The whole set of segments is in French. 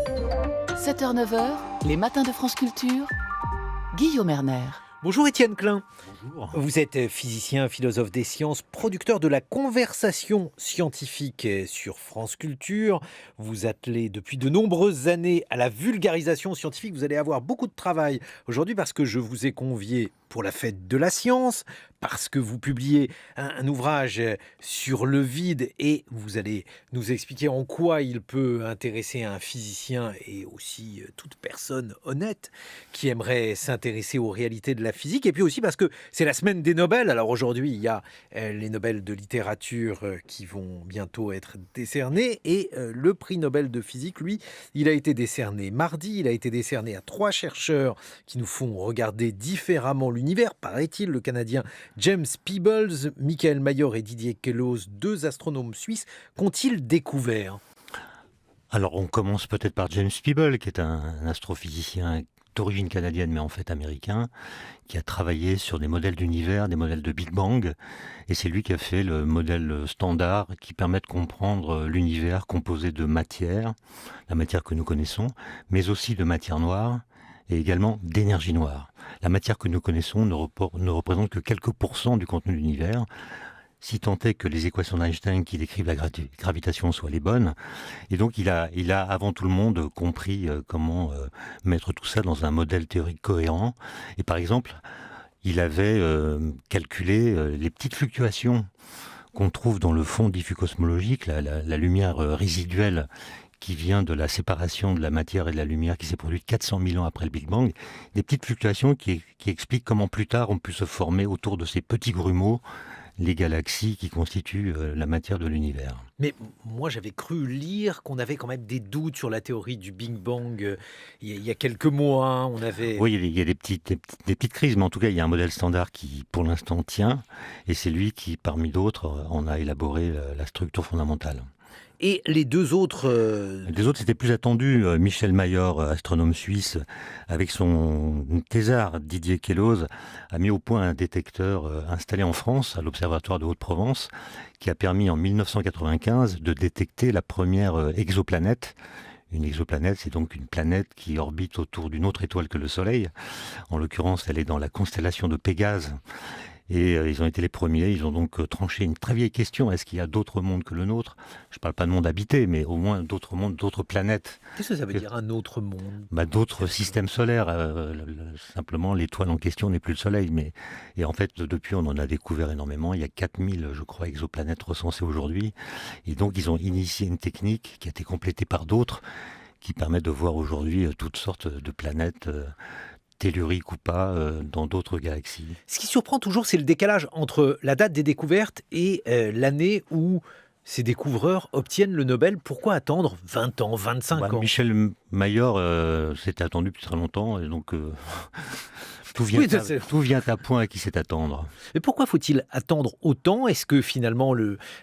7h-9h, les matins de France Culture, Guillaume Erner. Bonjour Étienne Klein. Bonjour. Vous êtes physicien, philosophe des sciences, producteur de la conversation scientifique sur France Culture. Vous attelez depuis de nombreuses années à la vulgarisation scientifique. Vous allez avoir beaucoup de travail aujourd'hui parce que je vous ai convié pour la fête de la science, parce que vous publiez un ouvrage sur le vide et vous allez nous expliquer en quoi il peut intéresser un physicien et aussi toute personne honnête qui aimerait s'intéresser aux réalités de la physique. Et puis aussi parce que c'est la semaine des Nobel. Alors aujourd'hui, il y a les Nobel de littérature qui vont bientôt être décernés et le prix Nobel de physique, lui, il a été décerné mardi. Il a été décerné à 3 chercheurs qui nous font regarder différemment l'univers, paraît-il, le Canadien James Peebles, Michael Mayor et Didier Queloz, 2 astronomes suisses, qu'ont-ils découvert ? Alors on commence peut-être par James Peebles, qui est un astrophysicien d'origine canadienne mais en fait américain, qui a travaillé sur des modèles d'univers, des modèles de Big Bang, et c'est lui qui a fait le modèle standard qui permet de comprendre l'univers composé de matière, la matière que nous connaissons, mais aussi de matière noire, et également d'énergie noire. La matière que nous connaissons ne représente que quelques pourcents du contenu de l'univers, si tant est que les équations d'Einstein qui décrivent la gravitation soient les bonnes. Et donc il a avant tout le monde compris comment mettre tout ça dans un modèle théorique cohérent. Et par exemple, il avait calculé les petites fluctuations qu'on trouve dans le fond diffus cosmologique, la lumière résiduelle qui vient de la séparation de la matière et de la lumière qui s'est produite 400 000 ans après le Big Bang, des petites fluctuations qui expliquent comment plus tard on peut se former autour de ces petits grumeaux les galaxies qui constituent la matière de l'univers. Mais moi, j'avais cru lire qu'on avait quand même des doutes sur la théorie du Big Bang il y a quelques mois. On avait... Oui, il y a des petites crises, mais en tout cas, il y a un modèle standard qui, pour l'instant, tient, et c'est lui qui, parmi d'autres, en a élaboré la structure fondamentale. Et les 2 autres... Les autres, c'était plus attendu. Michel Mayor, astronome suisse, avec son thésard Didier Queloz, a mis au point un détecteur installé en France, à l'Observatoire de Haute-Provence, qui a permis en 1995 de détecter la première exoplanète. Une exoplanète, c'est donc une planète qui orbite autour d'une autre étoile que le Soleil. En l'occurrence, elle est dans la constellation de Pégase. Et ils ont été les premiers, ils ont donc tranché une très vieille question, est-ce qu'il y a d'autres mondes que le nôtre ? Je ne parle pas de monde habité, mais au moins d'autres mondes, d'autres planètes. Qu'est-ce que ça veut dire un autre monde ? D'autres systèmes solaires. Simplement, l'étoile en question n'est plus le Soleil. Et en fait, depuis, on en a découvert énormément. Il y a 4000, je crois, exoplanètes recensées aujourd'hui. Et donc, ils ont initié une technique qui a été complétée par d'autres, qui permet de voir aujourd'hui toutes sortes de planètes telluriques ou pas, dans d'autres galaxies. Ce qui surprend toujours, c'est le décalage entre la date des découvertes et l'année où ces découvreurs obtiennent le Nobel. Pourquoi attendre 20 ans, 25 ans ? Michel Mayor s'était attendu depuis très longtemps, et donc tout vient à point à qui sait attendre. Mais pourquoi faut-il attendre autant ? Est-ce que finalement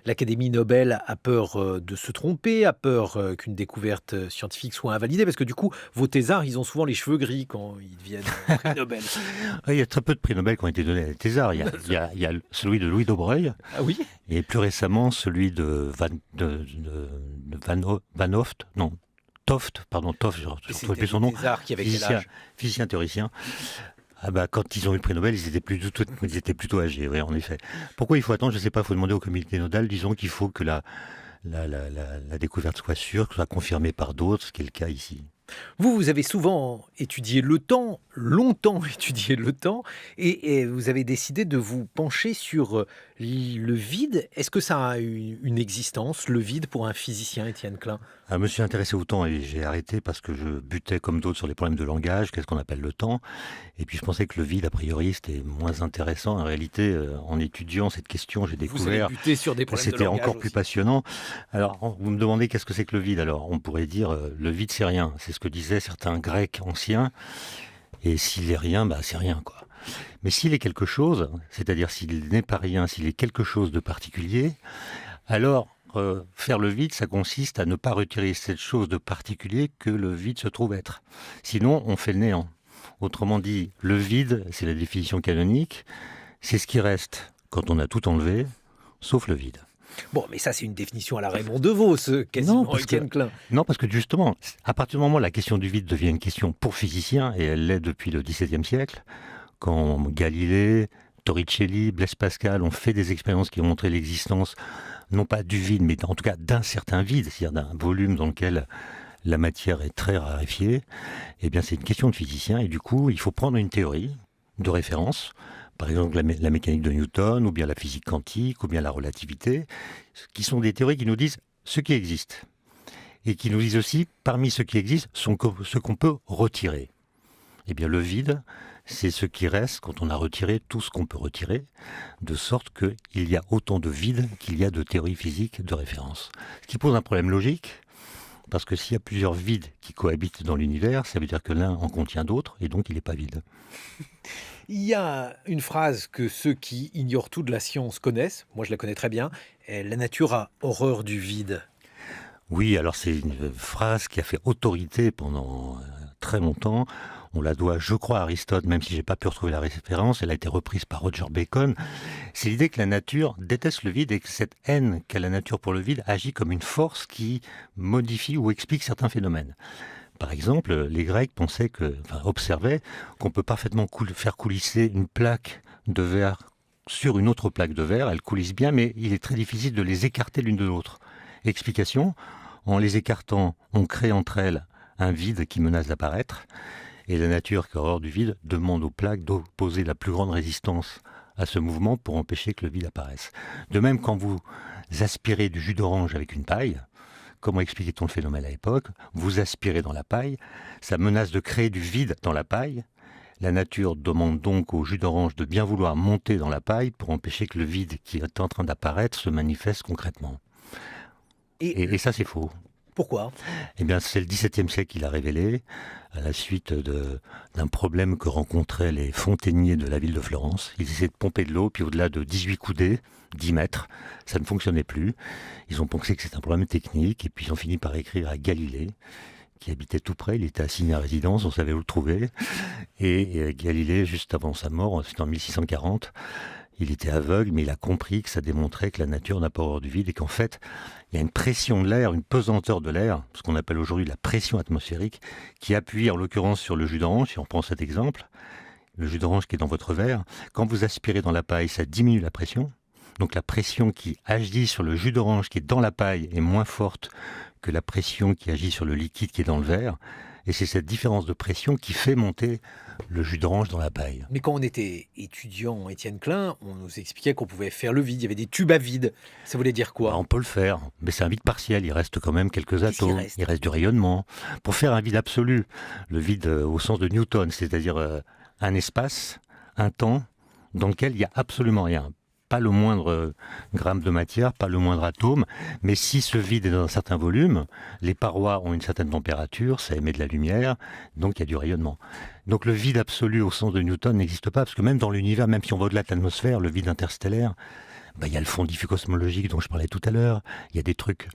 l'Académie Nobel a peur de se tromper, a peur qu'une découverte scientifique soit invalidée ? Parce que du coup, vos thésards, ils ont souvent les cheveux gris quand ils deviennent prix Nobel. Il y a très peu de prix Nobel qui ont été donnés à des thésards. Il y a celui de Louis Daubreuil, Ah oui ? et plus récemment celui de Toft, je ne retrouve plus son nom, Thésards qui avaient quel âge ? physicien théoricien. Quand ils ont eu le prix Nobel, ils étaient plutôt âgés, oui, en effet. Pourquoi il faut attendre ? Je ne sais pas, il faut demander au comité nodal. Disons qu'il faut que la découverte soit sûre, que soit confirmée par d'autres, ce qui est le cas ici. Vous avez souvent étudié le temps, longtemps étudié le temps, et vous avez décidé de vous pencher sur le vide. Est-ce que ça a une existence, le vide, pour un physicien, Étienne Klein ? Je me suis intéressé au temps et j'ai arrêté parce que je butais comme d'autres sur les problèmes de langage, qu'est-ce qu'on appelle le temps. Et puis je pensais que le vide, a priori, c'était moins intéressant. En réalité, en étudiant cette question, j'ai découvert que c'était encore plus passionnant. Alors, vous me demandez qu'est-ce que c'est que le vide ? Alors, on pourrait dire, le vide, c'est rien. C'est ce que disaient certains Grecs anciens. Et s'il est rien, c'est rien, quoi. Mais s'il est quelque chose, c'est-à-dire s'il n'est pas rien, s'il est quelque chose de particulier, alors faire le vide, ça consiste à ne pas retirer cette chose de particulier que le vide se trouve être. Sinon, on fait le néant. Autrement dit, le vide, c'est la définition canonique, c'est ce qui reste quand on a tout enlevé, sauf le vide. Bon, mais ça, c'est une définition à la Raymond DeVos, quasiment, Étienne Klein. Non, parce que justement, à partir du moment où la question du vide devient une question pour physiciens, et elle l'est depuis le XVIIe siècle, quand Galilée, Torricelli, Blaise Pascal ont fait des expériences qui ont montré l'existence, non pas du vide, mais en tout cas d'un certain vide, c'est-à-dire d'un volume dans lequel la matière est très raréfiée, eh bien c'est une question de physicien, et du coup, il faut prendre une théorie de référence, par exemple la mécanique de Newton, ou bien la physique quantique, ou bien la relativité, qui sont des théories qui nous disent ce qui existe, et qui nous disent aussi, parmi ce qui existe, ce qu'on peut retirer. Eh bien le vide, c'est ce qui reste quand on a retiré tout ce qu'on peut retirer, de sorte qu'il y a autant de vide qu'il y a de théories physiques de référence. Ce qui pose un problème logique, parce que s'il y a plusieurs vides qui cohabitent dans l'univers, ça veut dire que l'un en contient d'autres, et donc il n'est pas vide. Il y a une phrase que ceux qui ignorent tout de la science connaissent, moi je la connais très bien, la nature a horreur du vide. Oui, alors c'est une phrase qui a fait autorité pendant très longtemps. On la doit, je crois, à Aristote, même si j'ai pas pu retrouver la référence. Elle a été reprise par Roger Bacon. C'est l'idée que la nature déteste le vide et que cette haine qu'a la nature pour le vide agit comme une force qui modifie ou explique certains phénomènes. Par exemple, les Grecs observaient qu'on peut parfaitement faire coulisser une plaque de verre sur une autre plaque de verre. Elle coulisse bien, mais il est très difficile de les écarter l'une de l'autre. Explication, en les écartant, on crée entre elles un vide qui menace d'apparaître. Et la nature, qui a horreur du vide, demande aux plaques d'opposer la plus grande résistance à ce mouvement pour empêcher que le vide apparaisse. De même, quand vous aspirez du jus d'orange avec une paille, comment expliquait-on le phénomène à l'époque? Vous aspirez dans la paille, ça menace de créer du vide dans la paille. La nature demande donc au jus d'orange de bien vouloir monter dans la paille pour empêcher que le vide qui est en train d'apparaître se manifeste concrètement. Et ça, c'est faux. Pourquoi? Eh bien, c'est le XVIIe siècle qui l'a révélé, à la suite d'un problème que rencontraient les fontainiers de la ville de Florence. Ils essayaient de pomper de l'eau, puis au-delà de 18 coudées, 10 mètres, ça ne fonctionnait plus. Ils ont pensé que c'était un problème technique, et puis ils ont fini par écrire à Galilée, qui habitait tout près. Il était assigné à résidence, on savait où le trouver. Et Galilée, juste avant sa mort, c'était en 1640, il était aveugle, mais il a compris que ça démontrait que la nature n'a pas horreur du vide et qu'en fait, il y a une pression de l'air, une pesanteur de l'air, ce qu'on appelle aujourd'hui la pression atmosphérique, qui appuie en l'occurrence sur le jus d'orange, si on prend cet exemple, le jus d'orange qui est dans votre verre. Quand vous aspirez dans la paille, ça diminue la pression. Donc la pression qui agit sur le jus d'orange qui est dans la paille est moins forte que la pression qui agit sur le liquide qui est dans le verre. Et c'est cette différence de pression qui fait monter le jus d'orange dans la paille. Mais quand on était étudiant, Étienne Klein, on nous expliquait qu'on pouvait faire le vide. Il y avait des tubes à vide. Ça voulait dire quoi? On peut le faire, mais c'est un vide partiel. Il reste quand même quelques atomes. Il reste du rayonnement. Pour faire un vide absolu, le vide au sens de Newton, c'est-à-dire un espace, un temps, dans lequel il n'y a absolument rien. Pas le moindre gramme de matière, pas le moindre atome, mais si ce vide est dans un certain volume, les parois ont une certaine température, ça émet de la lumière, donc il y a du rayonnement. Donc le vide absolu au sens de Newton n'existe pas, parce que même dans l'univers, même si on va au-delà de l'atmosphère, le vide interstellaire, il y a le fond diffus-cosmologique dont je parlais tout à l'heure, il y a des trucs.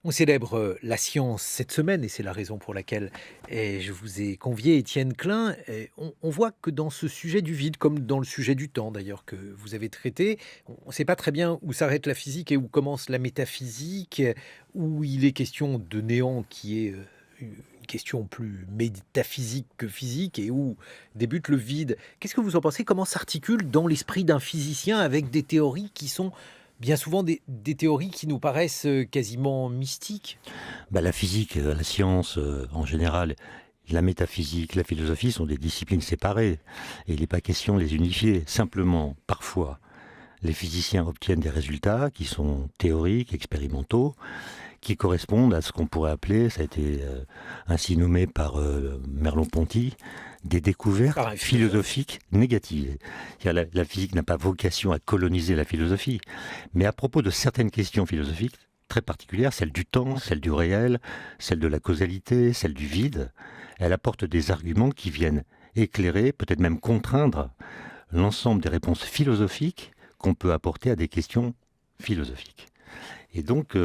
On célèbre la science cette semaine et c'est la raison pour laquelle je vous ai convié, Étienne Klein. On voit que dans ce sujet du vide, comme dans le sujet du temps d'ailleurs que vous avez traité, on ne sait pas très bien où s'arrête la physique et où commence la métaphysique, où il est question de néant qui est une question plus métaphysique que physique et où débute le vide. Qu'est-ce que vous en pensez? Comment s'articule dans l'esprit d'un physicien avec des théories qui sont bien souvent des théories qui nous paraissent quasiment mystiques? La physique, la science en général, la métaphysique, la philosophie sont des disciplines séparées. Et il n'est pas question de les unifier. Simplement, parfois, les physiciens obtiennent des résultats qui sont théoriques, expérimentaux, qui correspondent à ce qu'on pourrait appeler, ça a été ainsi nommé par Merleau-Ponty, des découvertes philosophiques négatives. La physique n'a pas vocation à coloniser la philosophie, mais à propos de certaines questions philosophiques très particulières, celle du temps, celle du réel, celle de la causalité, celle du vide, elle apporte des arguments qui viennent éclairer, peut-être même contraindre l'ensemble des réponses philosophiques qu'on peut apporter à des questions philosophiques. Et donc,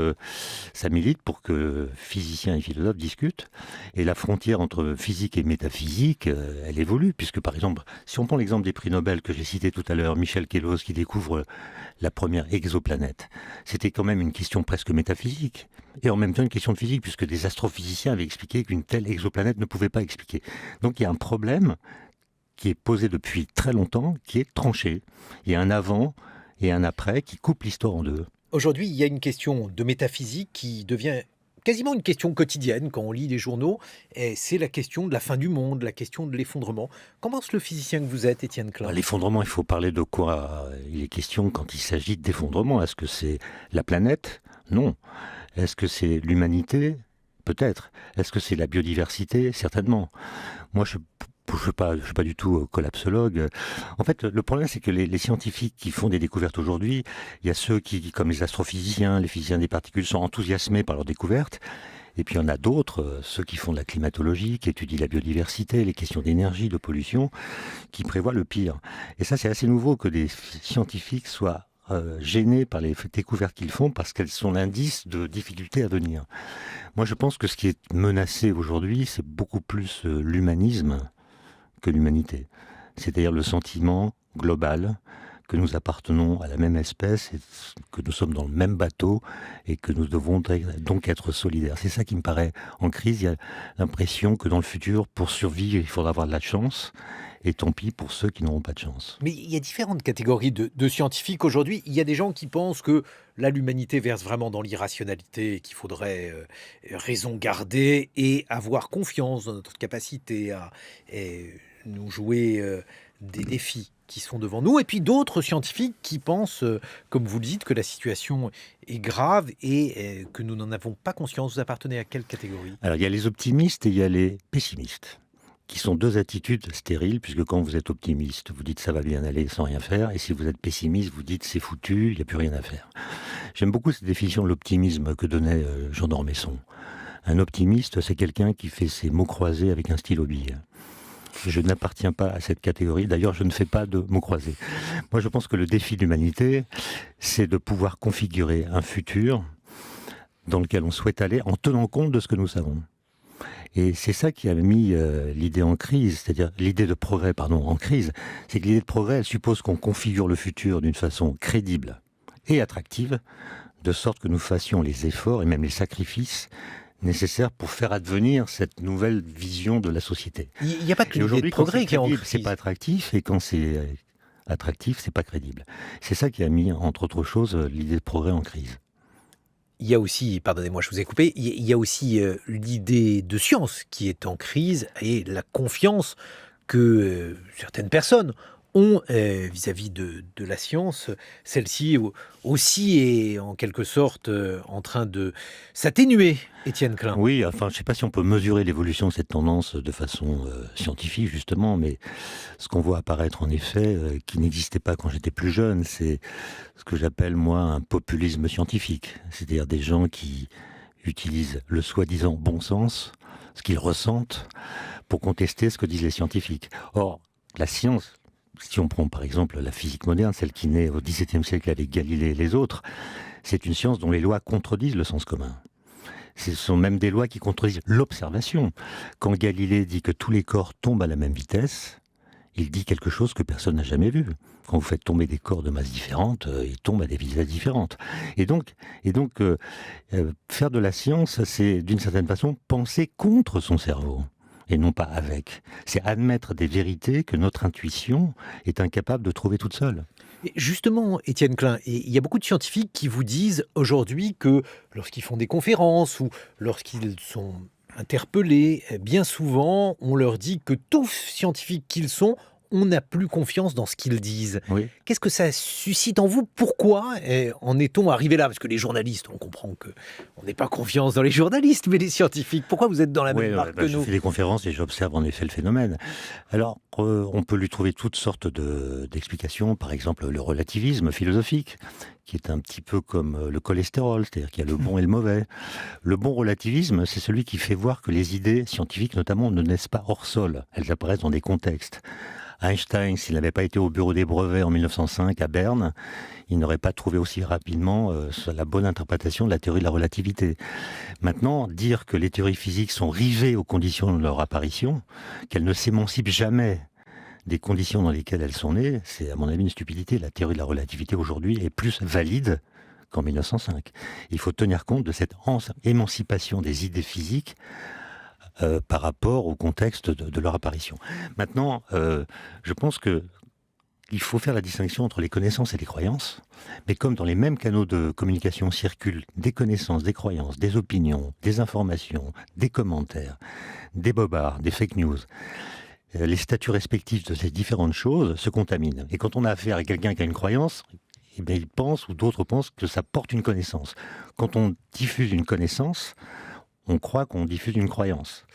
ça milite pour que physiciens et philosophes discutent. Et la frontière entre physique et métaphysique, elle évolue. Puisque, par exemple, si on prend l'exemple des prix Nobel que j'ai cité tout à l'heure, Michel Kellos qui découvre la première exoplanète, c'était quand même une question presque métaphysique. Et en même temps une question de physique, puisque des astrophysiciens avaient expliqué qu'une telle exoplanète ne pouvait pas expliquer. Donc il y a un problème qui est posé depuis très longtemps, qui est tranché. Il y a un avant et un après qui coupe l'histoire en deux. Aujourd'hui, il y a une question de métaphysique qui devient quasiment une question quotidienne quand on lit les journaux, et c'est la question de la fin du monde, la question de l'effondrement. Qu'en pense le physicien que vous êtes, Étienne Klein ? L'effondrement, il faut parler de quoi il est question quand il s'agit d'effondrement. Est-ce que c'est la planète ? Non. Est-ce que c'est l'humanité ? Peut-être. Est-ce que c'est la biodiversité ? Certainement. Moi, je ne suis pas du tout collapsologue. En fait, le problème, c'est que les scientifiques qui font des découvertes aujourd'hui, il y a ceux qui, comme les astrophysiciens, les physiciens des particules, sont enthousiasmés par leurs découvertes. Et puis il y en a d'autres, ceux qui font de la climatologie, qui étudient la biodiversité, les questions d'énergie, de pollution, qui prévoient le pire. Et ça, c'est assez nouveau que des scientifiques soient gênés par les découvertes qu'ils font parce qu'elles sont l'indice de difficultés à venir. Moi, je pense que ce qui est menacé aujourd'hui, c'est beaucoup plus l'humanisme que l'humanité. C'est-à-dire le sentiment global que nous appartenons à la même espèce, et que nous sommes dans le même bateau et que nous devons donc être solidaires. C'est ça qui me paraît en crise. Il y a l'impression que dans le futur, pour survivre, il faudra avoir de la chance. Et tant pis pour ceux qui n'auront pas de chance. Mais il y a différentes catégories de scientifiques aujourd'hui. Il y a des gens qui pensent que là, l'humanité verse vraiment dans l'irrationalité, qu'il faudrait raison garder et avoir confiance dans notre capacité à nous jouer des défis qui sont devant nous. Et puis d'autres scientifiques qui pensent, comme vous le dites, que la situation est grave et que nous n'en avons pas conscience. Vous appartenez à quelle catégorie ? Alors, il y a les optimistes et il y a les pessimistes, qui sont deux attitudes stériles, puisque quand vous êtes optimiste, vous dites ça va bien aller sans rien faire, et si vous êtes pessimiste, vous dites c'est foutu, il n'y a plus rien à faire. J'aime beaucoup cette définition de l'optimisme que donnait Jean d'Ormesson. Un optimiste, c'est quelqu'un qui fait ses mots croisés avec un stylo bille. Je n'appartiens pas à cette catégorie, d'ailleurs je ne fais pas de mots croisés. Moi je pense que le défi de l'humanité, c'est de pouvoir configurer un futur dans lequel on souhaite aller en tenant compte de ce que nous savons. Et c'est ça qui a mis l'idée en crise, c'est-à-dire l'idée de progrès, en crise. C'est que l'idée de progrès, elle suppose qu'on configure le futur d'une façon crédible et attractive, de sorte que nous fassions les efforts et même les sacrifices nécessaires pour faire advenir cette nouvelle vision de la société. Il n'y a pas que l'idée de progrès qui est en crise. C'est pas attractif, et quand c'est attractif, c'est pas crédible. C'est ça qui a mis, entre autres choses, l'idée de progrès en crise. Il y a aussi, pardonnez-moi, je vous ai coupé, il y a aussi l'idée de science qui est en crise et la confiance que certaines personnes ont vis-à-vis de la science. Celle-ci aussi est en quelque sorte en train de s'atténuer, Étienne Klein. Oui, enfin, je ne sais pas si on peut mesurer l'évolution de cette tendance de façon scientifique, justement, mais ce qu'on voit apparaître en effet, qui n'existait pas quand j'étais plus jeune, c'est ce que j'appelle, moi, un populisme scientifique. C'est-à-dire des gens qui utilisent le soi-disant bon sens, ce qu'ils ressentent, pour contester ce que disent les scientifiques. Or, la science, si on prend par exemple la physique moderne, celle qui naît au XVIIe siècle avec Galilée et les autres, c'est une science dont les lois contredisent le sens commun. Ce sont même des lois qui contredisent l'observation. Quand Galilée dit que tous les corps tombent à la même vitesse, il dit quelque chose que personne n'a jamais vu. Quand vous faites tomber des corps de masse différentes, ils tombent à des vitesses différentes. Et donc faire de la science, c'est d'une certaine façon penser contre son cerveau. Et non pas avec. C'est admettre des vérités que notre intuition est incapable de trouver toute seule. Et justement, Étienne Klein, il y a beaucoup de scientifiques qui vous disent aujourd'hui que lorsqu'ils font des conférences ou lorsqu'ils sont interpellés, bien souvent, on leur dit que tous scientifiques qu'ils sont, on n'a plus confiance dans ce qu'ils disent. Oui. Qu'est-ce que ça suscite en vous ? Pourquoi en est-on arrivé là ? Parce que les journalistes, on comprend qu'on n'ait pas confiance dans les journalistes, mais les scientifiques, pourquoi vous êtes dans la même barque que nous ? Je fais des conférences et j'observe en effet le phénomène. Alors, on peut lui trouver toutes sortes d'explications, par exemple le relativisme philosophique, qui est un petit peu comme le cholestérol, c'est-à-dire qu'il y a le bon et le mauvais. Le bon relativisme, c'est celui qui fait voir que les idées scientifiques, notamment, ne naissent pas hors sol. Elles apparaissent dans des contextes. Einstein, s'il n'avait pas été au bureau des brevets en 1905 à Berne, il n'aurait pas trouvé aussi rapidement la bonne interprétation de la théorie de la relativité. Maintenant, dire que les théories physiques sont rivées aux conditions de leur apparition, qu'elles ne s'émancipent jamais des conditions dans lesquelles elles sont nées, c'est à mon avis une stupidité. La théorie de la relativité aujourd'hui est plus valide qu'en 1905. Il faut tenir compte de cette émancipation des idées physiques par rapport au contexte de leur apparition. Maintenant, je pense que il faut faire la distinction entre les connaissances et les croyances, mais comme dans les mêmes canaux de communication circulent des connaissances, des croyances, des opinions, des informations, des commentaires, des bobards, des fake news, les statuts respectifs de ces différentes choses se contaminent. Et quand on a affaire à quelqu'un qui a une croyance, eh bien, il pense, ou d'autres pensent, que ça porte une connaissance. Quand on diffuse une connaissance, on croit qu'on diffuse une croyance.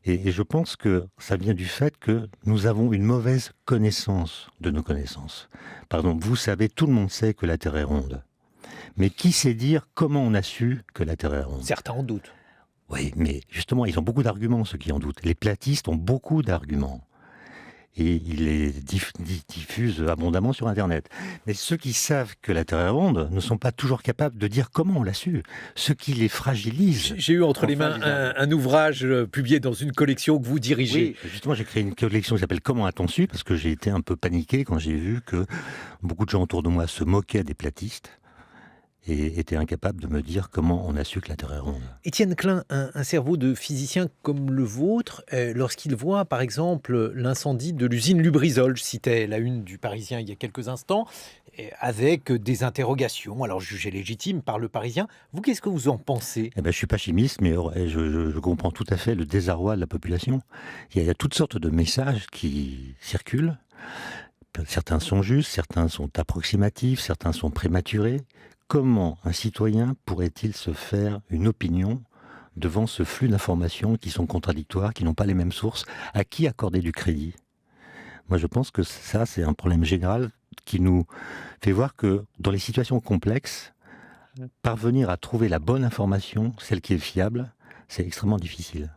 Et je pense que ça vient du fait que nous avons une mauvaise connaissance de nos connaissances. Par exemple, vous savez, tout le monde sait que la Terre est ronde. Mais qui sait dire comment on a su que la Terre est ronde ? Certains en doutent. Oui, mais justement, ils ont beaucoup d'arguments, ceux qui en doutent. Les platistes ont beaucoup d'arguments. Et ils les diffusent abondamment sur Internet. Mais ceux qui savent que la Terre est ronde ne sont pas toujours capables de dire comment on l'a su. Ce qui les fragilise. J'ai eu entre les mains un ouvrage publié dans une collection que vous dirigez. Oui, justement, j'ai créé une collection qui s'appelle « Comment a-t-on su ?» parce que j'ai été un peu paniqué quand j'ai vu que beaucoup de gens autour de moi se moquaient des platistes et étaient incapables de me dire comment on a su que la Terre est ronde. Étienne Klein, un cerveau de physicien comme le vôtre, lorsqu'il voit par exemple l'incendie de l'usine Lubrizol, je citais la une du Parisien il y a quelques instants, avec des interrogations, alors jugées légitimes par le Parisien, vous, qu'est-ce que vous en pensez ? Je ne suis pas chimiste, mais je comprends tout à fait le désarroi de la population. Il y a toutes sortes de messages qui circulent. Certains sont justes, certains sont approximatifs, certains sont prématurés. Comment un citoyen pourrait-il se faire une opinion devant ce flux d'informations qui sont contradictoires, qui n'ont pas les mêmes sources ? À qui accorder du crédit ? Moi, je pense que ça, c'est un problème général qui nous fait voir que dans les situations complexes, parvenir à trouver la bonne information, celle qui est fiable, c'est extrêmement difficile.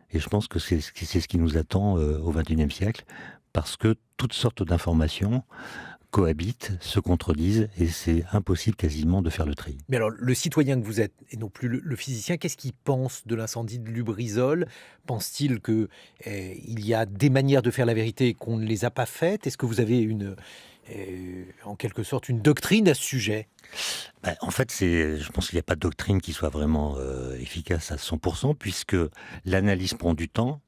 Et je pense que c'est ce qui nous attend au XXIe siècle, parce que toutes sortes d'informations cohabitent, se contredisent, et c'est impossible quasiment de faire le tri. Mais alors, le citoyen que vous êtes, et non plus le physicien, qu'est-ce qu'il pense de l'incendie de Lubrizol ? Pense-t-il qu'il y a des manières de faire la vérité et qu'on ne les a pas faites ? Est-ce que vous avez en quelque sorte une doctrine à ce sujet ? En fait, je pense qu'il n'y a pas de doctrine qui soit vraiment efficace à 100%, puisque l'analyse prend du temps.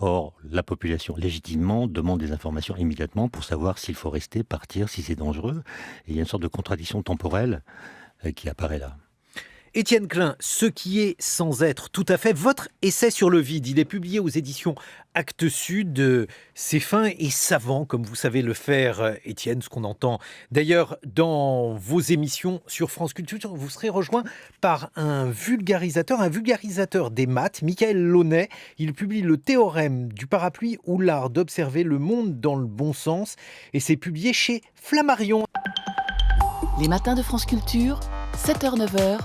Or, la population, légitimement, demande des informations immédiatement pour savoir s'il faut rester, partir, si c'est dangereux. Et il y a une sorte de contradiction temporelle qui apparaît là. Étienne Klein, ce qui est sans être tout à fait votre essai sur le vide. Il est publié aux éditions Actes Sud. C'est fin et savant, comme vous savez le faire, Étienne, ce qu'on entend. D'ailleurs, dans vos émissions sur France Culture, vous serez rejoint par un vulgarisateur des maths, Michael Launay. Il publie le théorème du parapluie ou l'art d'observer le monde dans le bon sens. Et c'est publié chez Flammarion. Les matins de France Culture, 7h-9h,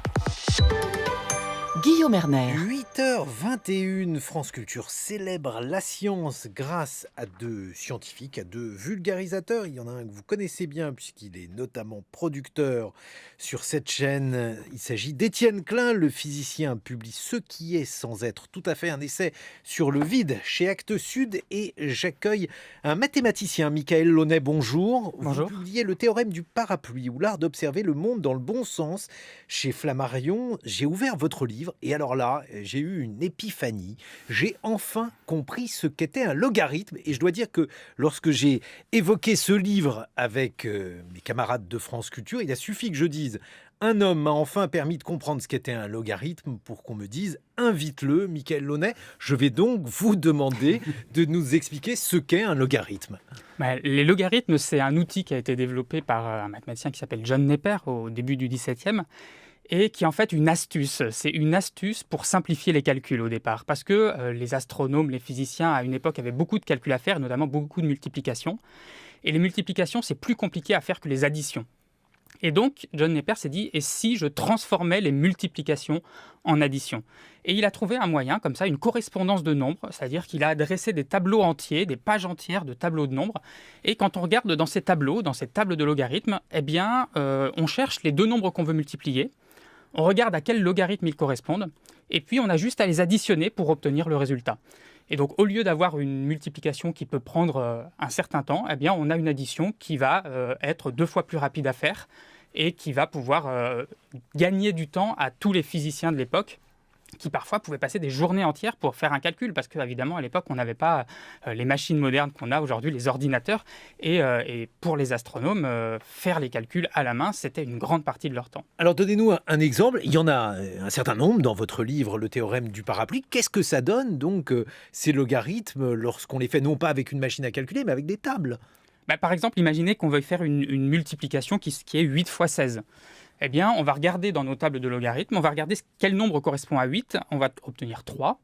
Guillaume Erner. 8h21, France Culture célèbre la science grâce à deux scientifiques, à deux vulgarisateurs. Il y en a un que vous connaissez bien puisqu'il est notamment producteur sur cette chaîne. Il s'agit d'Étienne Klein, le physicien publie Ce qui est sans être tout à fait, un essai sur le vide chez Actes Sud. Et j'accueille un mathématicien, Michael Launay, bonjour. Bonjour. Vous publiez le théorème du parapluie ou l'art d'observer le monde dans le bon sens chez Flammarion. J'ai ouvert votre livre et alors là, j'ai eu une épiphanie. J'ai enfin compris ce qu'était un logarithme. Et je dois dire que lorsque j'ai évoqué ce livre avec mes camarades de France Culture, il a suffi que je dise « Un homme m'a enfin permis de comprendre ce qu'était un logarithme » pour qu'on me dise « Invite-le, Michael Launay ». Je vais donc vous demander de nous expliquer ce qu'est un logarithme. Les logarithmes, c'est un outil qui a été développé par un mathématicien qui s'appelle John Napier au début du XVIIe. Et qui est en fait une astuce. C'est une astuce pour simplifier les calculs au départ. Parce que les astronomes, les physiciens, à une époque, avaient beaucoup de calculs à faire, notamment beaucoup de multiplications. Et les multiplications, c'est plus compliqué à faire que les additions. Et donc, John Napier s'est dit, et si je transformais les multiplications en addition? Et il a trouvé un moyen, comme ça, une correspondance de nombres, c'est-à-dire qu'il a dressé des tableaux entiers, des pages entières de tableaux de nombres. Et quand on regarde dans ces tableaux, dans cette table de logarithmes, eh bien, on cherche les deux nombres qu'on veut multiplier, on regarde à quel logarithme ils correspondent, et puis on a juste à les additionner pour obtenir le résultat. Et donc, au lieu d'avoir une multiplication qui peut prendre un certain temps, eh bien, on a une addition qui va être 2 fois plus rapide à faire et qui va pouvoir gagner du temps à tous les physiciens de l'époque qui parfois pouvaient passer des journées entières pour faire un calcul, parce qu'évidemment, à l'époque, on n'avait pas les machines modernes qu'on a aujourd'hui, les ordinateurs, et pour les astronomes, faire les calculs à la main, c'était une grande partie de leur temps. Alors donnez-nous un exemple, il y en a un certain nombre dans votre livre, le théorème du parapluie. Qu'est-ce que ça donne donc ces logarithmes lorsqu'on les fait non pas avec une machine à calculer, mais avec des tables? Par exemple, imaginez qu'on veuille faire une multiplication qui est 8 fois 16. Eh bien, on va regarder dans nos tables de logarithmes, on va regarder quel nombre correspond à 8, on va obtenir 3.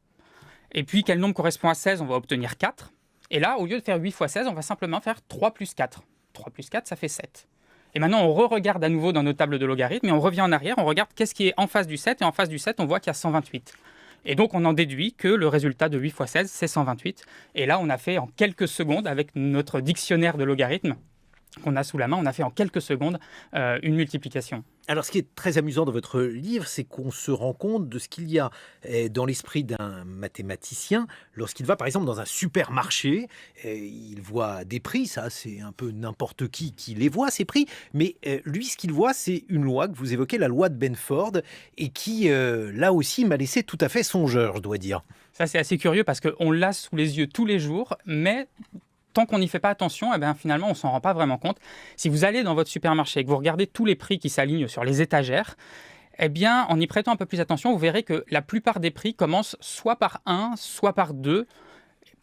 Et puis, quel nombre correspond à 16, on va obtenir 4. Et là, au lieu de faire 8 fois 16, on va simplement faire 3 plus 4. 3 plus 4, ça fait 7. Et maintenant, on re-regarde à nouveau dans nos tables de logarithmes et on revient en arrière, on regarde qu'est-ce qui est en face du 7. Et en face du 7, on voit qu'il y a 128. Et donc, on en déduit que le résultat de 8 fois 16, c'est 128. Et là, on a fait en quelques secondes, avec notre dictionnaire de logarithmes qu'on a sous la main, on a fait en quelques secondes une multiplication. Alors, ce qui est très amusant dans votre livre, c'est qu'on se rend compte de ce qu'il y a dans l'esprit d'un mathématicien lorsqu'il va, par exemple, dans un supermarché. Il voit des prix, ça, c'est un peu n'importe qui les voit, ces prix. Mais lui, ce qu'il voit, c'est une loi que vous évoquez, la loi de Benford, et qui, là aussi, m'a laissé tout à fait songeur, je dois dire. Ça, c'est assez curieux parce qu'on l'a sous les yeux tous les jours, mais tant qu'on n'y fait pas attention, eh bien, finalement, on ne s'en rend pas vraiment compte. Si vous allez dans votre supermarché et que vous regardez tous les prix qui s'alignent sur les étagères, eh bien, en y prêtant un peu plus attention, vous verrez que la plupart des prix commencent soit par 1, soit par 2,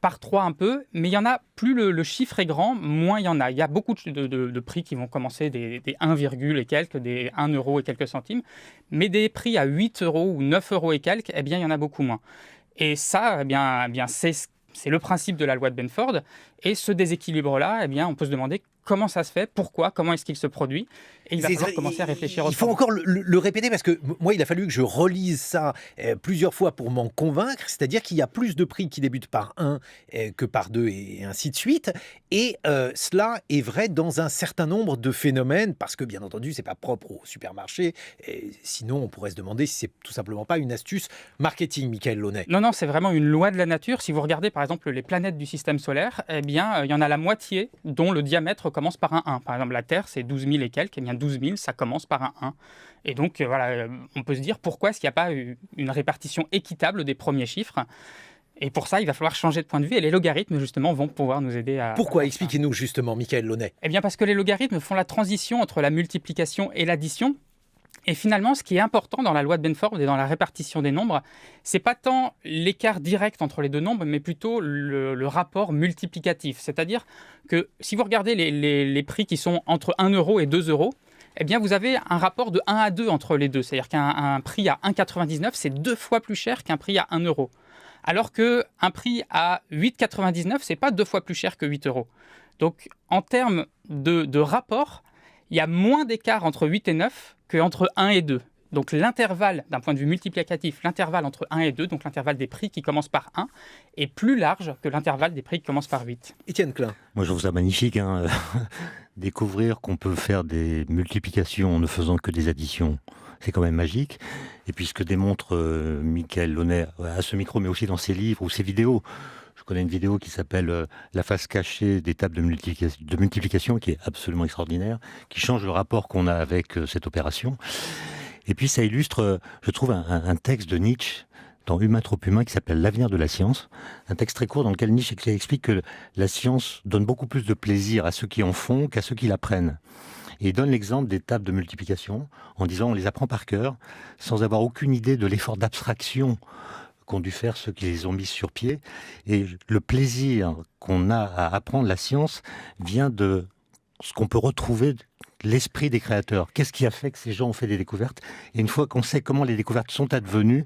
par 3 un peu, mais il y en a, plus le chiffre est grand, moins il y en a. Il y a beaucoup de prix qui vont commencer des 1, et quelques, des 1 euro et quelques centimes, mais des prix à 8 euros ou 9 euros et quelques, eh bien, il y en a beaucoup moins. Et ça, eh bien c'est le principe de la loi de Benford. Et ce déséquilibre-là, eh bien, on peut se demander comment ça se fait, pourquoi, comment est-ce qu'il se produit. Et il va falloir commencer à réfléchir autrement. Il faut encore le répéter parce que moi, il a fallu que je relise ça plusieurs fois pour m'en convaincre. C'est-à-dire qu'il y a plus de prix qui débutent par 1 que par 2 et ainsi de suite. Et cela est vrai dans un certain nombre de phénomènes parce que, bien entendu, ce n'est pas propre au supermarché. Et sinon, on pourrait se demander si c'est tout simplement pas une astuce marketing, Michael Launay. Non, c'est vraiment une loi de la nature. Si vous regardez, par exemple, les planètes du système solaire, eh bien, il y en a la moitié dont le diamètre commence par un 1. Par exemple, la Terre, c'est 12 000 et quelques. Eh bien, 12 000, ça commence par un 1. Et donc, voilà, on peut se dire pourquoi est-ce qu'il n'y a pas une répartition équitable des premiers chiffres. Et pour ça, il va falloir changer de point de vue. Et les logarithmes, justement, vont pouvoir nous aider à... Pourquoi? Expliquez-nous, justement, Michael Launay. Eh bien, parce que les logarithmes font la transition entre la multiplication et l'addition. Et finalement, ce qui est important dans la loi de Benford et dans la répartition des nombres, c'est pas tant l'écart direct entre les deux nombres, mais plutôt le rapport multiplicatif. C'est-à-dire que si vous regardez les prix qui sont entre 1 euro et 2 euros, eh bien, vous avez un rapport de 1 à 2 entre les deux. C'est-à-dire qu'un prix à 1,99, c'est 2 fois plus cher qu'un prix à 1 euro. Alors qu'un prix à 8,99, c'est pas 2 fois plus cher que 8 euros. Donc, en termes de rapport, il y a moins d'écart entre 8 et 9 qu'entre 1 et 2. Donc l'intervalle, d'un point de vue multiplicatif, l'intervalle entre 1 et 2, donc l'intervalle des prix qui commencent par 1, est plus large que l'intervalle des prix qui commencent par 8. Étienne Klein. Moi, je trouve ça magnifique. Découvrir qu'on peut faire des multiplications en ne faisant que des additions, c'est quand même magique. Et puis ce que démontre Michael Launay à ce micro, mais aussi dans ses livres ou ses vidéos. Je connais une vidéo qui s'appelle La face cachée des tables de multiplication, qui est absolument extraordinaire, qui change le rapport qu'on a avec cette opération. Et puis ça illustre, je trouve, un texte de Nietzsche dans Humain trop humain qui s'appelle L'avenir de la science. Un texte très court dans lequel Nietzsche explique que la science donne beaucoup plus de plaisir à ceux qui en font qu'à ceux qui l'apprennent. Et il donne l'exemple des tables de multiplication en disant on les apprend par cœur sans avoir aucune idée de l'effort d'abstraction qu'ont dû faire ceux qui les ont mis sur pied. Et le plaisir qu'on a à apprendre la science vient de ce qu'on peut retrouver l'esprit des créateurs. Qu'est-ce qui a fait que ces gens ont fait des découvertes? Et une fois qu'on sait comment les découvertes sont advenues,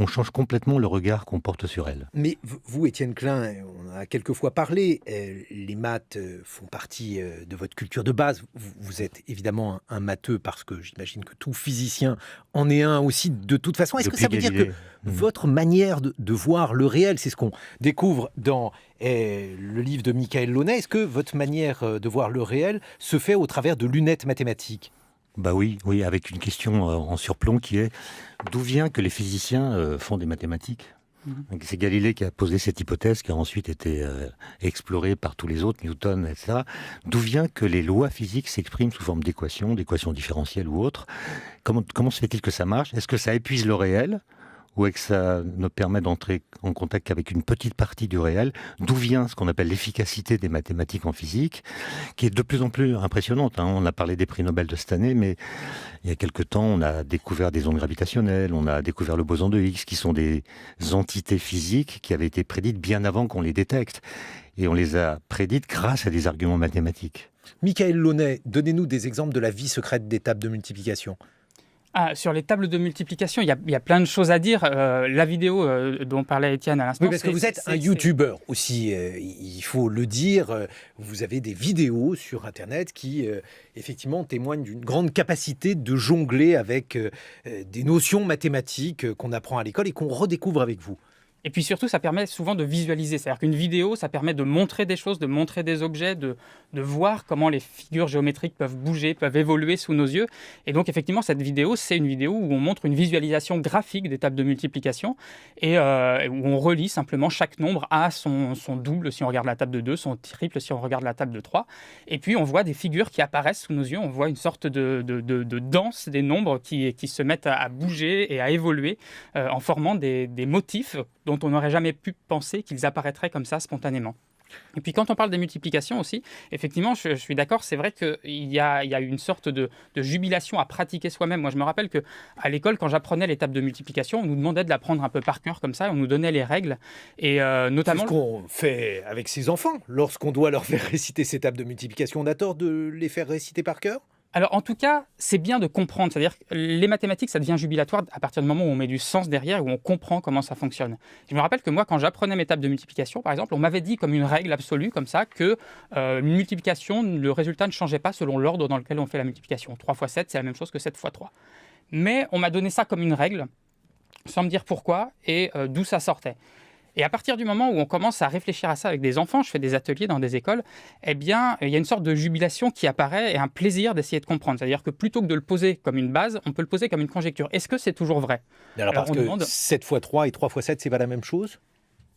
on change complètement le regard qu'on porte sur elles. Mais vous, Étienne Klein, on en a quelques fois parlé, les maths font partie de votre culture de base. Vous êtes évidemment un matheux parce que j'imagine que tout physicien en est un aussi de toute façon. Est-ce que ça veut dire que votre manière de voir le réel, c'est ce qu'on découvre dans le livre de Michael Launay, est-ce que votre manière de voir le réel se fait au travers de lunettes mathématiques ? Bah oui, avec une question en surplomb qui est d'où vient que les physiciens font des mathématiques ? Donc, c'est Galilée qui a posé cette hypothèse qui a ensuite été explorée par tous les autres, Newton, etc. D'où vient que les lois physiques s'expriment sous forme d'équations différentielles ou autres ? Comment se fait-il que ça marche ? Est-ce que ça épuise le réel ? Ou est-ce que ça ne permet d'entrer en contact qu'avec une petite partie du réel ? D'où vient ce qu'on appelle l'efficacité des mathématiques en physique, qui est de plus en plus impressionnante. On a parlé des prix Nobel de cette année, mais il y a quelque temps, on a découvert des ondes gravitationnelles, on a découvert le boson de Higgs, qui sont des entités physiques qui avaient été prédites bien avant qu'on les détecte. Et on les a prédites grâce à des arguments mathématiques. Michael Launay, donnez-nous des exemples de la vie secrète des tables de multiplication. Sur les tables de multiplication, il y a plein de choses à dire. La vidéo dont parlait Étienne à l'instant... Oui, parce que vous êtes un YouTuber aussi, il faut le dire. Vous avez des vidéos sur Internet qui, effectivement, témoignent d'une grande capacité de jongler avec des notions mathématiques qu'on apprend à l'école et qu'on redécouvre avec vous. Et puis surtout, ça permet souvent de visualiser. C'est-à-dire qu'une vidéo, ça permet de montrer des choses, de montrer des objets, de voir comment les figures géométriques peuvent bouger, peuvent évoluer sous nos yeux. Et donc, effectivement, cette vidéo, c'est une vidéo où on montre une visualisation graphique des tables de multiplication et où on relie simplement chaque nombre à son double si on regarde la table de 2, son triple si on regarde la table de 3. Et puis, on voit des figures qui apparaissent sous nos yeux. On voit une sorte de danse des nombres qui se mettent à bouger et à évoluer en formant des motifs dont on n'aurait jamais pu penser qu'ils apparaîtraient comme ça spontanément. Et puis quand on parle des multiplications aussi, effectivement, je suis d'accord, c'est vrai qu'il y a une sorte de jubilation à pratiquer soi-même. Moi, je me rappelle qu'à l'école, quand j'apprenais les tables de multiplication, on nous demandait de l'apprendre un peu par cœur comme ça, et on nous donnait les règles. Et notamment... C'est ce qu'on fait avec ses enfants. Lorsqu'on doit leur faire réciter ces tables de multiplication, on a tort de les faire réciter par cœur ? Alors, en tout cas, c'est bien de comprendre. C'est-à-dire que les mathématiques, ça devient jubilatoire à partir du moment où on met du sens derrière, où on comprend comment ça fonctionne. Je me rappelle que moi, quand j'apprenais mes tables de multiplication, par exemple, on m'avait dit comme une règle absolue, comme ça, que une multiplication, le résultat ne changeait pas selon l'ordre dans lequel on fait la multiplication. 3 fois 7, c'est la même chose que 7 fois 3. Mais on m'a donné ça comme une règle, sans me dire pourquoi et d'où ça sortait. Et à partir du moment où on commence à réfléchir à ça avec des enfants, je fais des ateliers dans des écoles, eh bien, il y a une sorte de jubilation qui apparaît et un plaisir d'essayer de comprendre. C'est-à-dire que plutôt que de le poser comme une base, on peut le poser comme une conjecture. Est-ce que c'est toujours vrai ? Alors parce que 7 fois 3 et 3 fois 7, c'est pas la même chose ?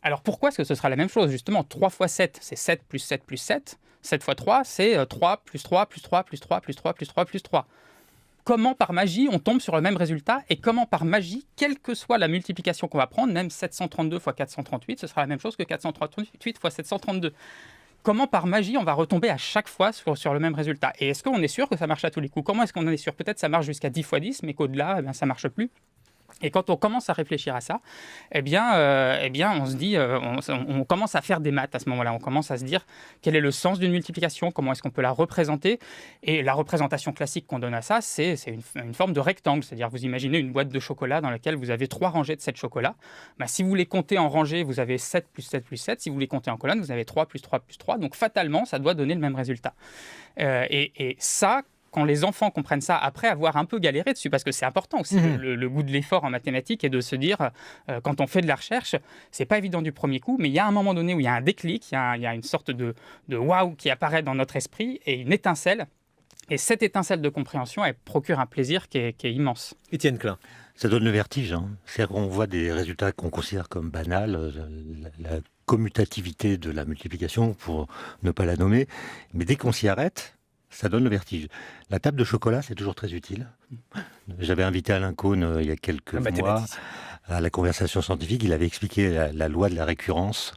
Alors pourquoi est-ce que ce sera la même chose ? Justement, 3 fois 7, c'est 7 plus 7 plus 7. 7 fois 3, c'est 3 plus 3 plus 3 plus 3 plus 3 plus 3 plus 3. Comment par magie on tombe sur le même résultat et comment par magie, quelle que soit la multiplication qu'on va prendre, même 732 fois 438, ce sera la même chose que 438 fois 732. Comment par magie on va retomber à chaque fois sur le même résultat ? Et est-ce qu'on est sûr que ça marche à tous les coups ? Comment est-ce qu'on en est sûr ? Peut-être ça marche jusqu'à 10 fois 10, mais qu'au-delà, ça ne marche plus. Et quand on commence à réfléchir à ça, on se dit, on commence à faire des maths à ce moment-là. On commence à se dire quel est le sens d'une multiplication, comment est-ce qu'on peut la représenter. Et la représentation classique qu'on donne à ça, c'est une forme de rectangle. C'est-à-dire, vous imaginez une boîte de chocolat dans laquelle vous avez 3 rangées de 7 chocolats. Si vous les comptez en rangées, vous avez 7 plus 7 plus 7. Si vous les comptez en colonnes, vous avez 3 plus 3 plus 3. Donc, fatalement, ça doit donner le même résultat. Et ça, quand les enfants comprennent ça, après avoir un peu galéré dessus, parce que c'est important aussi, le goût de l'effort en mathématiques, et de se dire, quand on fait de la recherche, c'est pas évident du premier coup, mais il y a un moment donné où il y a un déclic, il y a une sorte de waouh qui apparaît dans notre esprit, et une étincelle. Et cette étincelle de compréhension, elle procure un plaisir qui est immense. Étienne Klein. Ça donne le vertige. C'est-à-dire qu'on voit des résultats qu'on considère comme banals, la commutativité de la multiplication, pour ne pas la nommer, mais dès qu'on s'y arrête, ça donne le vertige. La table de chocolat, c'est toujours très utile. J'avais invité Alain Cohn il y a quelques mois à la conversation scientifique. Il avait expliqué la loi de la récurrence.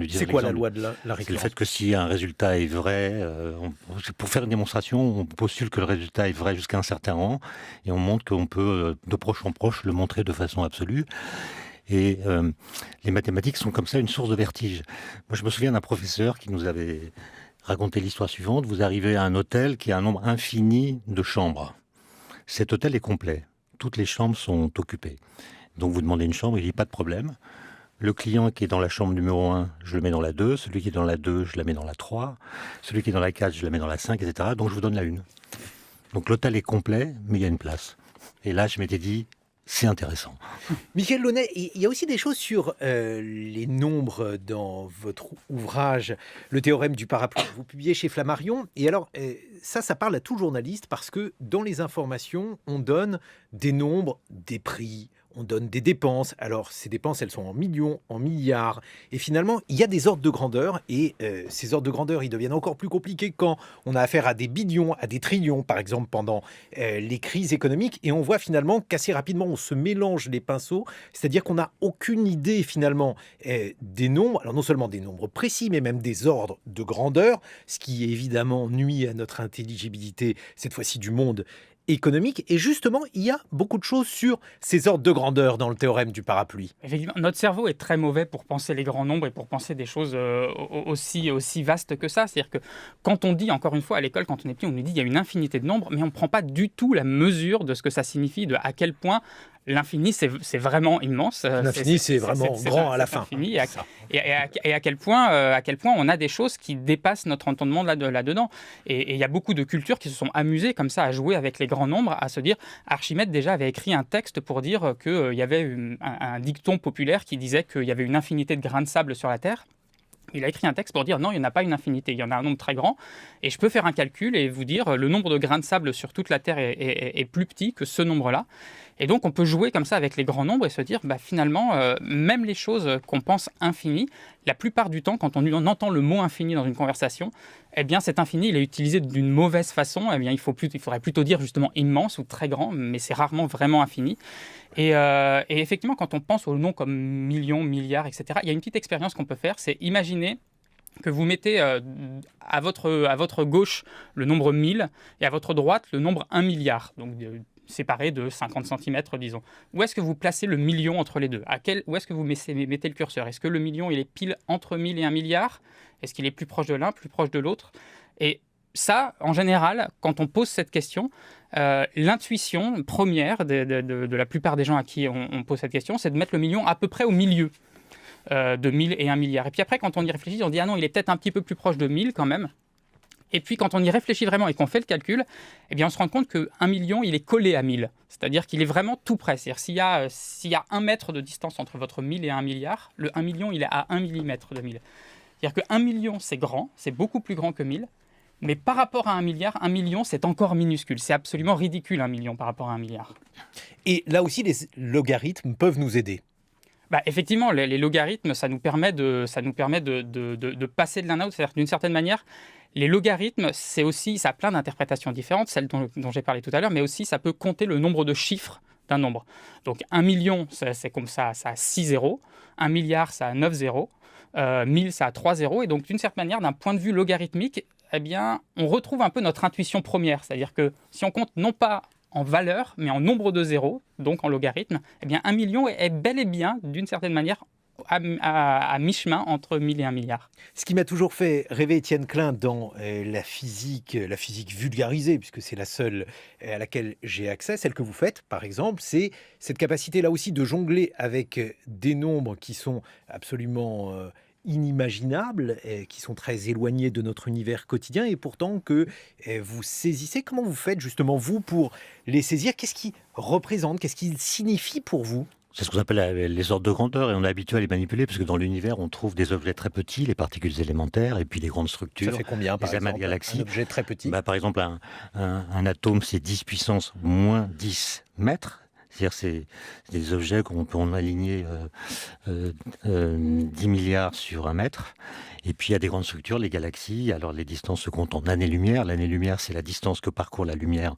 C'est quoi la loi de la récurrence ? C'est le fait que si un résultat est vrai, pour faire une démonstration, on postule que le résultat est vrai jusqu'à un certain rang et on montre qu'on peut, de proche en proche, le montrer de façon absolue. Et les mathématiques sont comme ça une source de vertige. Moi, je me souviens d'un professeur qui nous avait raconté l'histoire suivante. Vous arrivez à un hôtel qui a un nombre infini de chambres. Cet hôtel est complet. Toutes les chambres sont occupées. Donc vous demandez une chambre, il dit pas de problème. Le client qui est dans la chambre numéro 1, je le mets dans la 2. Celui qui est dans la 2, je la mets dans la 3. Celui qui est dans la 4, je la mets dans la 5, etc. Donc je vous donne la 1. Donc l'hôtel est complet, mais il y a une place. Et là, je m'étais dit, c'est intéressant. Michael Launay, il y a aussi des choses sur les nombres dans votre ouvrage, Le théorème du parapluie. Vous publiez chez Flammarion. Et alors, ça parle à tout journaliste parce que dans les informations, on donne des nombres, des prix, on donne des dépenses. Alors, ces dépenses, elles sont en millions, en milliards. Et finalement, il y a des ordres de grandeur. Et ces ordres de grandeur, ils deviennent encore plus compliqués quand on a affaire à des billions, à des trillions, par exemple, pendant les crises économiques. Et on voit finalement qu'assez rapidement, on se mélange les pinceaux. C'est-à-dire qu'on n'a aucune idée, finalement, des nombres. Alors, non seulement des nombres précis, mais même des ordres de grandeur. Ce qui, évidemment, nuit à notre intelligibilité, cette fois-ci du monde économique. Et justement, il y a beaucoup de choses sur ces ordres de grandeur dans le théorème du parapluie. Effectivement, notre cerveau est très mauvais pour penser les grands nombres et pour penser des choses aussi vastes que ça. C'est-à-dire que quand on dit, encore une fois, à l'école, quand on est petit, on nous dit qu'il y a une infinité de nombres, mais on ne prend pas du tout la mesure de ce que ça signifie, de à quel point l'infini, c'est vraiment immense. L'infini, c'est vraiment grand à la fin. Infini, et à quel point on a des choses qui dépassent notre entendement là-dedans. Et il y a beaucoup de cultures qui se sont amusées comme ça à jouer avec les grands nombres, à se dire, Archimède déjà avait écrit un texte pour dire qu'il y avait un dicton populaire qui disait qu'il y avait une infinité de grains de sable sur la Terre. Il a écrit un texte pour dire non, il n'y en a pas une infinité, il y en a un nombre très grand. Et je peux faire un calcul et vous dire le nombre de grains de sable sur toute la Terre est plus petit que ce nombre-là. Et donc on peut jouer comme ça avec les grands nombres et se dire finalement, même les choses qu'on pense infinies, la plupart du temps, quand on entend le mot infini dans une conversation, eh bien cet infini, il est utilisé d'une mauvaise façon. Eh bien, il faudrait plutôt dire justement immense ou très grand, mais c'est rarement vraiment infini. Et effectivement, quand on pense aux noms comme millions, milliards, etc., il y a une petite expérience qu'on peut faire, c'est imaginer que vous mettez à votre gauche le nombre 1000 et à votre droite le nombre 1 milliard, donc séparés de 50 cm, disons. Où est-ce que vous placez le million entre les deux ? Où est-ce que vous mettez le curseur ? Est-ce que le million, il est pile entre 1000 et 1 milliard ? Est-ce qu'il est plus proche de l'un, plus proche de l'autre ? Et ça, en général, quand on pose cette question, l'intuition première de la plupart des gens à qui on pose cette question, c'est de mettre le million à peu près au milieu de 1000 et 1 milliard. Et puis après, quand on y réfléchit, on dit « Ah non, il est peut-être un petit peu plus proche de 1000 quand même ». Et puis, quand on y réfléchit vraiment et qu'on fait le calcul, eh bien, on se rend compte que 1 million, il est collé à 1000. C'est-à-dire qu'il est vraiment tout près. C'est-à-dire s'il y a 1 mètre de distance entre votre 1000 et 1 milliard, le 1 million, il est à 1 millimètre de 1000. C'est-à-dire que 1 million, c'est grand, c'est beaucoup plus grand que 1000. Mais par rapport à 1 milliard, 1 million, c'est encore minuscule. C'est absolument ridicule, 1 million par rapport à 1 milliard. Et là aussi, les logarithmes peuvent nous aider. Effectivement, les logarithmes, ça nous permet de passer de l'un à l'autre. C'est-à-dire d'une certaine manière, les logarithmes, ça a plein d'interprétations différentes, celles dont j'ai parlé tout à l'heure, mais aussi ça peut compter le nombre de chiffres d'un nombre. Donc 1 million, c'est comme ça a 6 zéros. 1 milliard, ça a 9 zéros. 1000, ça a 3 zéros. Et donc d'une certaine manière, d'un point de vue logarithmique, eh bien, on retrouve un peu notre intuition première. C'est-à-dire que si on compte non pas en valeur, mais en nombre de zéros, donc en logarithme, eh bien 1 million est bel et bien, d'une certaine manière, à mi-chemin entre 1000 et 1 milliard. Ce qui m'a toujours fait rêver Étienne Klein dans la physique vulgarisée, puisque c'est la seule à laquelle j'ai accès, celle que vous faites par exemple, c'est cette capacité là aussi de jongler avec des nombres qui sont absolument inimaginables, qui sont très éloignés de notre univers quotidien et pourtant que vous saisissez. Comment vous faites justement vous pour les saisir ? Qu'est-ce qu'ils représentent ? Qu'est-ce qu'ils signifient pour vous ? C'est ce qu'on appelle les ordres de grandeur et on est habitué à les manipuler parce que dans l'univers, on trouve des objets très petits, les particules élémentaires et puis les grandes structures. Ça fait combien par les amas de exemple galaxies. un objet très petit Par exemple, un atome, c'est 10 puissance moins 10 mètres. C'est-à-dire c'est des objets qu'on peut en aligner 10 milliards sur 1 mètre. Et puis il y a des grandes structures, les galaxies. Alors les distances se comptent en années-lumière. L'année-lumière, c'est la distance que parcourt la lumière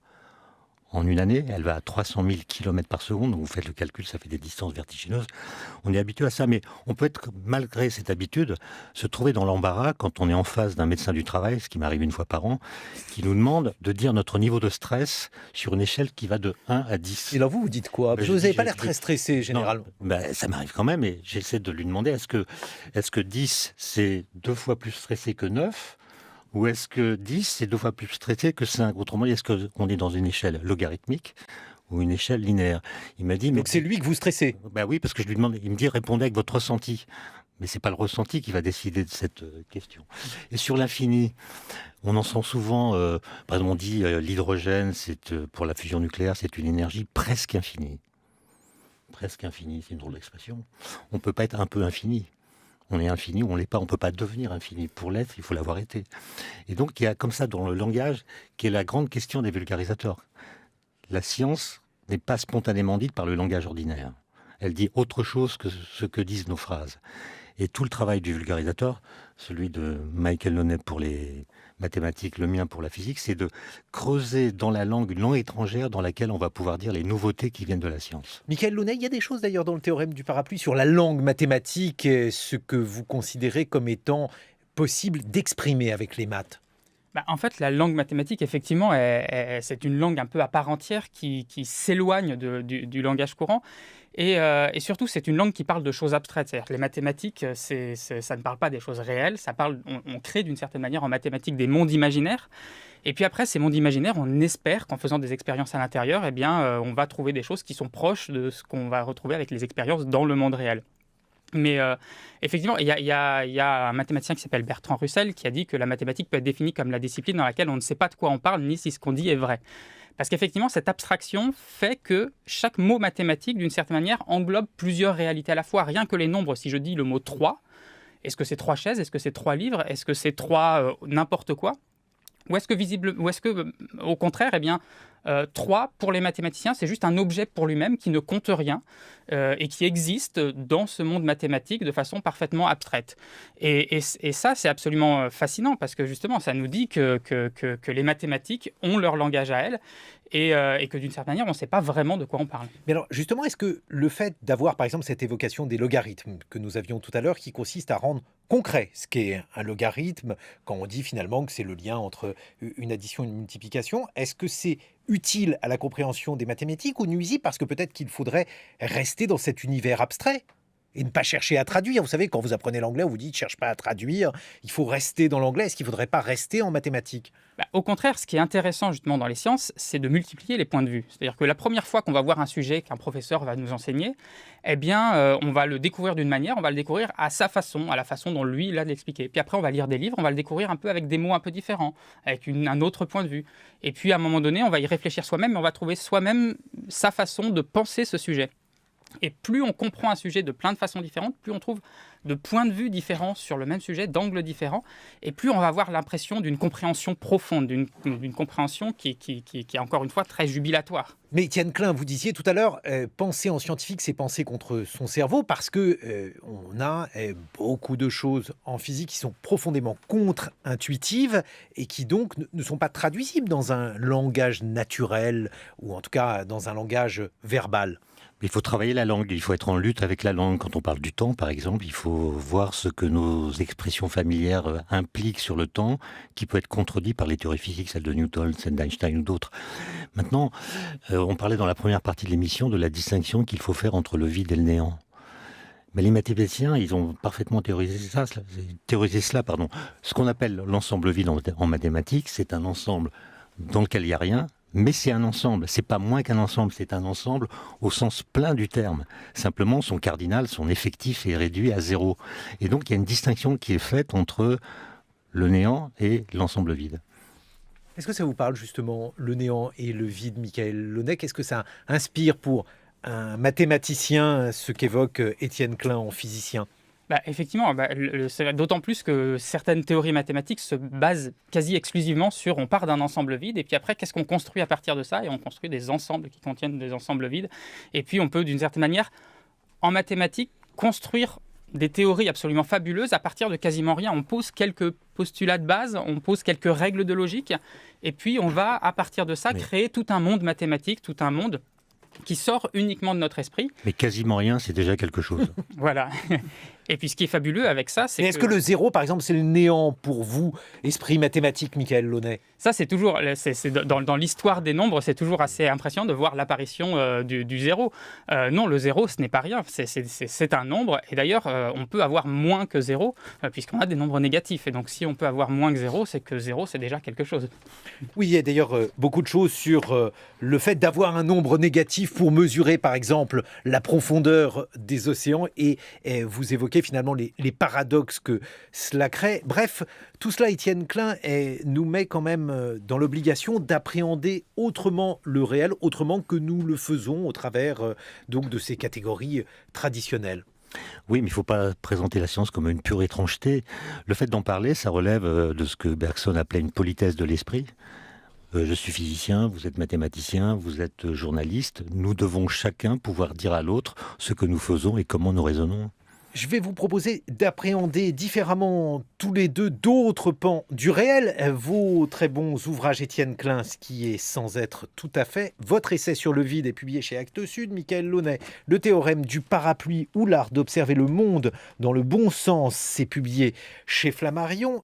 en une année. Elle va à 300 000 km par seconde. Donc vous faites le calcul, ça fait des distances vertigineuses. On est habitué à ça, mais on peut être, malgré cette habitude, se trouver dans l'embarras quand on est en face d'un médecin du travail, ce qui m'arrive une fois par an, qui nous demande de dire notre niveau de stress sur une échelle qui va de 1 à 10. Et alors vous dites quoi ? Parce que vous n'avez pas l'air très stressé généralement. Non, ça m'arrive quand même et j'essaie de lui demander est-ce que 10 c'est 2 fois plus stressé que 9 ? Ou est-ce que 10, c'est 2 fois plus stressé que 5 ? Autrement dit, est-ce qu'on est dans une échelle logarithmique ou une échelle linéaire. Il m'a dit... Donc c'est lui que vous stressez. Bah oui, parce que je lui demande, il me dit répondez avec votre ressenti. Mais c'est pas le ressenti qui va décider de cette question. Et sur l'infini, on en sent souvent, par exemple on dit l'hydrogène, pour la fusion nucléaire, c'est une énergie presque infinie. Presque infinie, c'est une drôle d'expression. On ne peut pas être un peu infini. On est infini ou on ne l'est pas. On ne peut pas devenir infini. Pour l'être, il faut l'avoir été. Et donc il y a comme ça dans le langage, qui est la grande question des vulgarisateurs. La science n'est pas spontanément dite par le langage ordinaire. Elle dit autre chose que ce que disent nos phrases. Et tout le travail du vulgarisateur, celui de Michael Launay pour les mathématiques, le mien pour la physique, c'est de creuser dans la langue une langue étrangère dans laquelle on va pouvoir dire les nouveautés qui viennent de la science. Michael Launay, il y a des choses d'ailleurs dans le théorème du parapluie sur la langue mathématique, ce que vous considérez comme étant possible d'exprimer avec les maths. En fait, la langue mathématique, effectivement, c'est une langue un peu à part entière qui s'éloigne du langage courant. Et surtout, c'est une langue qui parle de choses abstraites. C'est-à-dire que les mathématiques, ça ne parle pas des choses réelles. On crée d'une certaine manière en mathématiques des mondes imaginaires. Et puis après, ces mondes imaginaires, on espère qu'en faisant des expériences à l'intérieur, on va trouver des choses qui sont proches de ce qu'on va retrouver avec les expériences dans le monde réel. Mais effectivement, il y a un mathématicien qui s'appelle Bertrand Russell qui a dit que la mathématique peut être définie comme la discipline dans laquelle on ne sait pas de quoi on parle ni si ce qu'on dit est vrai. Parce qu'effectivement, cette abstraction fait que chaque mot mathématique, d'une certaine manière, englobe plusieurs réalités à la fois. Rien que les nombres, si je dis le mot 3, est-ce que c'est 3 chaises? Est-ce que c'est 3 livres? Est-ce que c'est 3 n'importe quoi? Ou est-ce que, au contraire, 3, pour les mathématiciens, c'est juste un objet pour lui-même qui ne compte rien et qui existe dans ce monde mathématique de façon parfaitement abstraite. Et ça, c'est absolument fascinant parce que justement, ça nous dit que les mathématiques ont leur langage à elles et que d'une certaine manière, on ne sait pas vraiment de quoi on parle. Mais alors, justement, est-ce que le fait d'avoir, par exemple, cette évocation des logarithmes que nous avions tout à l'heure, qui consiste à rendre concret ce qu'est un logarithme, quand on dit finalement que c'est le lien entre une addition et une multiplication, est-ce que c'est utile à la compréhension des mathématiques ou nuisible parce que peut-être qu'il faudrait rester dans cet univers abstrait et ne pas chercher à traduire? Vous savez, quand vous apprenez l'anglais, on vous dit « cherche pas à traduire », il faut rester dans l'anglais. Est-ce qu'il ne faudrait pas rester en mathématiques? Au contraire, ce qui est intéressant justement dans les sciences, c'est de multiplier les points de vue. C'est-à-dire que la première fois qu'on va voir un sujet qu'un professeur va nous enseigner, on va le découvrir d'une manière, on va le découvrir à sa façon, à la façon dont lui, il a de l'expliquer. Puis après, on va lire des livres, on va le découvrir un peu avec des mots un peu différents, avec un autre point de vue. Et puis à un moment donné, on va y réfléchir soi-même, mais on va trouver soi-même sa façon de penser ce sujet. Et plus on comprend un sujet de plein de façons différentes, plus on trouve de points de vue différents sur le même sujet, d'angles différents, et plus on va avoir l'impression d'une compréhension profonde, d'une compréhension qui est encore une fois très jubilatoire. Mais Étienne Klein, vous disiez tout à l'heure, penser en scientifique, c'est penser contre son cerveau, parce que on a beaucoup de choses en physique qui sont profondément contre-intuitives et qui donc ne sont pas traduisibles dans un langage naturel, ou en tout cas dans un langage verbal. Il faut travailler la langue, il faut être en lutte avec la langue. Quand on parle du temps, par exemple, il faut voir ce que nos expressions familières impliquent sur le temps, qui peut être contredit par les théories physiques, celles de Newton, celles d'Einstein ou d'autres. Maintenant, on parlait dans la première partie de l'émission de la distinction qu'il faut faire entre le vide et le néant. Mais les mathématiciens, ils ont parfaitement théorisé cela. Ce qu'on appelle l'ensemble vide en mathématiques, c'est un ensemble dans lequel il n'y a rien, mais c'est un ensemble, c'est pas moins qu'un ensemble, c'est un ensemble au sens plein du terme. Simplement, son cardinal, son effectif est réduit à 0. Et donc, il y a une distinction qui est faite entre le néant et l'ensemble vide. Est-ce que ça vous parle justement, le néant et le vide, Michael Launay? Qu'est-ce que ça inspire pour un mathématicien, ce qu'évoque Étienne Klein en physicien? Effectivement, c'est d'autant plus que certaines théories mathématiques se basent quasi exclusivement sur on part d'un ensemble vide et puis après qu'est-ce qu'on construit à partir de ça, et on construit des ensembles qui contiennent des ensembles vides, et puis on peut d'une certaine manière en mathématiques construire des théories absolument fabuleuses à partir de quasiment rien. On pose quelques postulats de base, on pose quelques règles de logique et puis on va à partir de ça créer tout un monde mathématique, tout un monde qui sort uniquement de notre esprit. Mais quasiment rien, c'est déjà quelque chose. Voilà. Et puis ce qui est fabuleux avec ça, c'est Mais est-ce que le zéro, par exemple, c'est le néant pour vous, esprit mathématique, Michael Launay? ça, c'est toujours, dans l'histoire des nombres, c'est toujours assez impressionnant de voir l'apparition du zéro. Non, le zéro, ce n'est pas rien, c'est un nombre. Et d'ailleurs, on peut avoir moins que zéro, puisqu'on a des nombres négatifs. Et donc, si on peut avoir moins que zéro, c'est que zéro, c'est déjà quelque chose. Oui, il y a d'ailleurs beaucoup de choses sur le fait d'avoir un nombre négatif pour mesurer, par exemple, la profondeur des océans. Et vous évoquez finalement les paradoxes que cela crée. Bref, tout cela, Étienne Klein, nous met quand même dans l'obligation d'appréhender autrement le réel, autrement que nous le faisons au travers donc de ces catégories traditionnelles. Oui, mais il ne faut pas présenter la science comme une pure étrangeté. Le fait d'en parler, ça relève de ce que Bergson appelait une politesse de l'esprit. Je suis physicien, vous êtes mathématicien, vous êtes journaliste. Nous devons chacun pouvoir dire à l'autre ce que nous faisons et comment nous raisonnons. Je vais vous proposer d'appréhender différemment tous les deux d'autres pans du réel. Vos très bons ouvrages, Étienne Klein, ce qui est sans être tout à fait. Votre essai sur le vide est publié chez Actes Sud. Michael Launay, le théorème du parapluie ou l'art d'observer le monde dans le bon sens, c'est publié chez Flammarion.